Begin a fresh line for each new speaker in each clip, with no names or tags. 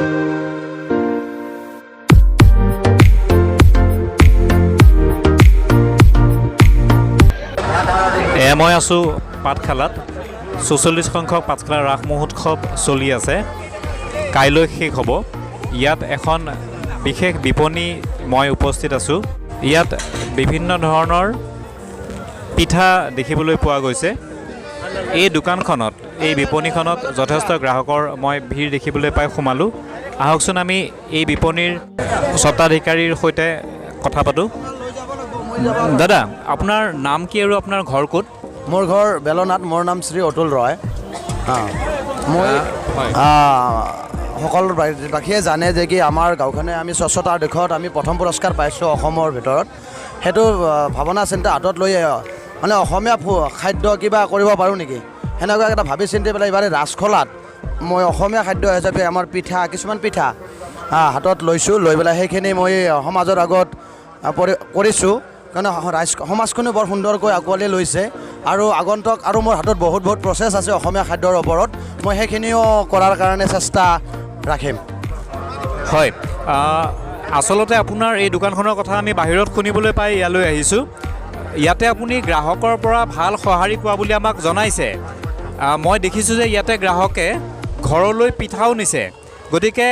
মই আছোঁ পাঠশালাত ৪৪ সংখ্যক পাঠশালা ৰাস মহোৎসৱ চলি আছে। কাইলৈ শেষ হ'ব। ইয়াত এখন বিশেষ বিপণী মই উপস্থিত আছোঁ। ইয়াত বিভিন্ন ধৰণৰ পিঠা দেখিবলৈ পোৱা গৈছে। এই দোকানখনত, এই বিপণীখনত যথেষ্ট গ্ৰাহকৰ মই ভিৰ দেখিবলৈ পাই সোমালোঁ। আহকচোন আমি এই বিপণীৰ স্বত্বাধিকাৰীৰ সৈতে কথা পাতোঁ। দাদা, আপোনাৰ নাম কি আৰু আপোনাৰ ঘৰ ক'ত?
মোৰ ঘৰ বেলনাত। মোৰ নাম শ্ৰী অতুল ৰয়। মই সকলো বাসীয়ে জানে যে কি আমাৰ গাঁওখনে আমি স্বচ্ছতাৰ দিশত আমি প্ৰথম পুৰস্কাৰ পাইছোঁ অসমৰ ভিতৰত। সেইটো ভাৱনা চিন্তা হাতত লৈ মানে অসমীয়া খাদ্য কিবা কৰিব পাৰোঁ নেকি, সেনেকুৱা এটা ভাবি চিন্তি পেলাই এইবাৰ ৰাজখোলাত মই অসমীয়া খাদ্য হিচাপে আমাৰ পিঠা, কিছুমান পিঠা হাতত লৈছোঁ। লৈ পেলাই সেইখিনি মই সমাজৰ আগত কৰিছোঁ। কাৰণ সমাজখনে বৰ সুন্দৰকৈ আঁকোৱালি লৈছে আৰু আগন্তুক আৰু মোৰ হাতত বহুত প্ৰচেছ আছে অসমীয়া খাদ্যৰ ওপৰত। মই সেইখিনিও কৰাৰ কাৰণে চেষ্টা ৰাখিম।
হয়, আচলতে আপোনাৰ এই দোকানখনৰ কথা আমি বাহিৰত শুনিবলৈ পাই ইয়ালৈ আহিছোঁ। ইয়াতে আপুনি গ্ৰাহকৰ পৰা ভাল সঁহাৰি পোৱা বুলি আমাক জনাইছে। মই দেখিছোঁ যে ইয়াতে গ্ৰাহকে ঘৰলৈ পিঠাও নিছে। গতিকে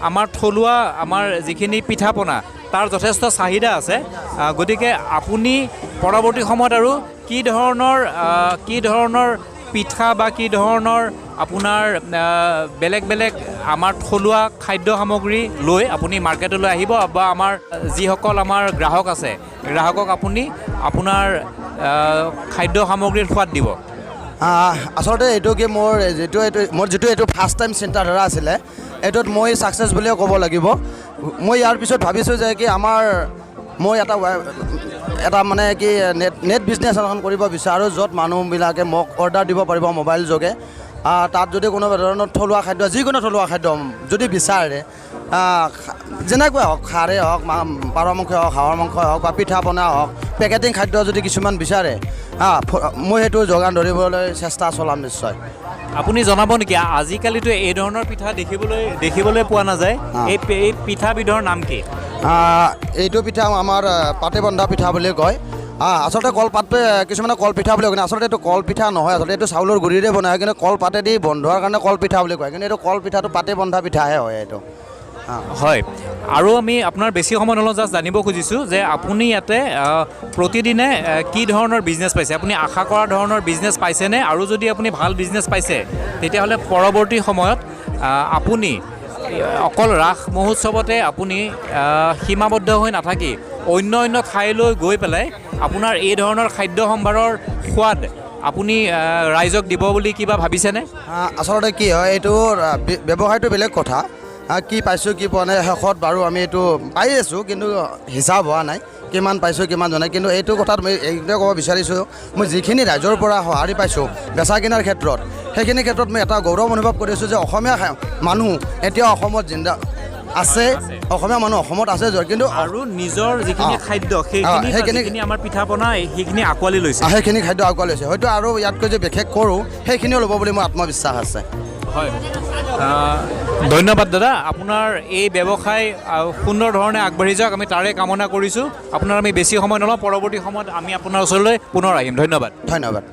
আমাৰ থলুৱা যিখিনি পিঠা পনা তাৰ যথেষ্ট চাহিদা আছে। গতিকে আপুনি পৰৱৰ্তী সময়ত আৰু কি ধৰণৰ পিঠা বা কি ধৰণৰ আপোনাৰ বেলেগ আমাৰ থলুৱা খাদ্য সামগ্ৰী লৈ আপুনি মাৰ্কেটলৈ আহিব বা আমাৰ যিসকল আমাৰ গ্ৰাহক আছে, গ্ৰাহকক আপুনি আপোনাৰ খাদ্য সামগ্ৰীৰ সোৱাদ দিব?
আচলতে এইটো কি মোৰ যিটো এইটো ফাৰ্ষ্ট টাইম চিন্তাধাৰা আছিলে, এইটোত মই ছাকচেছ বুলিয়ে ক'ব লাগিব। মই ইয়াৰ পিছত ভাবিছোঁ যে কি মই এটা মানে কি নেট বিজনেছ এখন কৰিব বিচাৰোঁ, য'ত মানুহবিলাকে মোক অৰ্ডাৰ দিব পাৰিব মোবাইল যোগে। তাত যদি কোনোবা ধৰণৰ থলুৱা খাদ্য, যিকোনো থলুৱা খাদ্য যদি বিচাৰে, যেনেকৈ হওক, খাৰেই হওক, পাৰ মাংসই হওক, হাঁহৰ মাংসই হওক বা পিঠা পনা হওক, পেকেটিং খাদ্য যদি কিছুমান বিচাৰে, মই সেইটো যোগান ধৰিবলৈ চেষ্টা চলাম নিশ্চয়।
আপুনি জনাব নেকি, আজিকালিতো এই ধৰণৰ পিঠা দেখিবলৈ পোৱা নাযায়, এই পিঠাবিধৰ নাম কি?
এইটো পিঠা আমাৰ পাতে বন্ধা পিঠা বুলি কয়। আচলতে কলপাতে, কিছুমানে কলপিঠা বুলি কয়। আচলতে এইটো কলপিঠা নহয়, আচলতে এইটো চাউলৰ গুড়িৰে বনায়, কিন্তু কলপাতেদি বন্ধোৱাৰ কাৰণে কলপিঠা বুলি কয়। কিন্তু এইটো কলপিঠাটো পাতে বন্ধা পিঠাহে হয় এইটো।
হয়, আৰু আমি আপোনাৰ বেছি সময় নলওঁ, জাষ্ট জানিব খুজিছোঁ যে আপুনি ইয়াতে প্ৰতিদিনে কি ধৰণৰ বিজনেছ পাইছে? আপুনি আশা কৰা ধৰণৰ বিজনেছ পাইছেনে? আৰু যদি আপুনি ভাল বিজনেছ পাইছে, তেতিয়াহ'লে পৰৱৰ্তী সময়ত আপুনি অকল ৰাস মহোৎসৱতে আপুনি সীমাবদ্ধ হৈ নাথাকি অন্য ঠাইলৈ গৈ পেলাই আপোনাৰ এই ধৰণৰ খাদ্য সম্ভাৰৰ সোৱাদ আপুনি ৰাইজক দিব বুলি কিবা ভাবিছেনে?
আচলতে কি হয়, এইটো ব্যৱসায়টো বেলেগ কথা। কি পাইছোঁ কি পোৱা নাই শেষত বাৰু আমি এইটো পাই আছোঁ, কিন্তু হিচাপ হোৱা নাই কিমান পাইছোঁ কিমান জনাই। কিন্তু এইটো কথাত মই এইটোৱে ক'ব বিচাৰিছোঁ, মই যিখিনি ৰাইজৰ পৰা সঁহাৰি পাইছোঁ বেচা কিনাৰ ক্ষেত্ৰত, সেইখিনি ক্ষেত্ৰত মই এটা গৌৰৱ অনুভৱ কৰিছোঁ যে অসমীয়া মানুহ এতিয়াও অসমত জিন্দা আছে। অসমীয়া মানুহ অসমত আছে, কিন্তু
আৰু নিজৰ যিখিনি খাদ্য সেইখিনি আমাৰ পিঠা পনা সেইখিনি আঁকোৱালি লৈছে,
সেইখিনি খাদ্য আঁকোৱালি লৈছে। হয়তো আৰু ইয়াতকৈ যে বিশেষ কৰোঁ সেইখিনিও ল'ব বুলি মোৰ আত্মবিশ্বাস আছে।
হয়, ধন্যবাদ দাদা। আপোনাৰ এই ব্যৱসায় সুন্দৰ ধৰণে আগবাঢ়ি যাওক, আমি তাৰে কামনা কৰিছোঁ। আপোনাৰ আমি বেছি সময় নলওঁ, পৰৱৰ্তী সময়ত আমি আপোনাৰ ওচৰলৈ পুনৰ আহিম। ধন্যবাদ।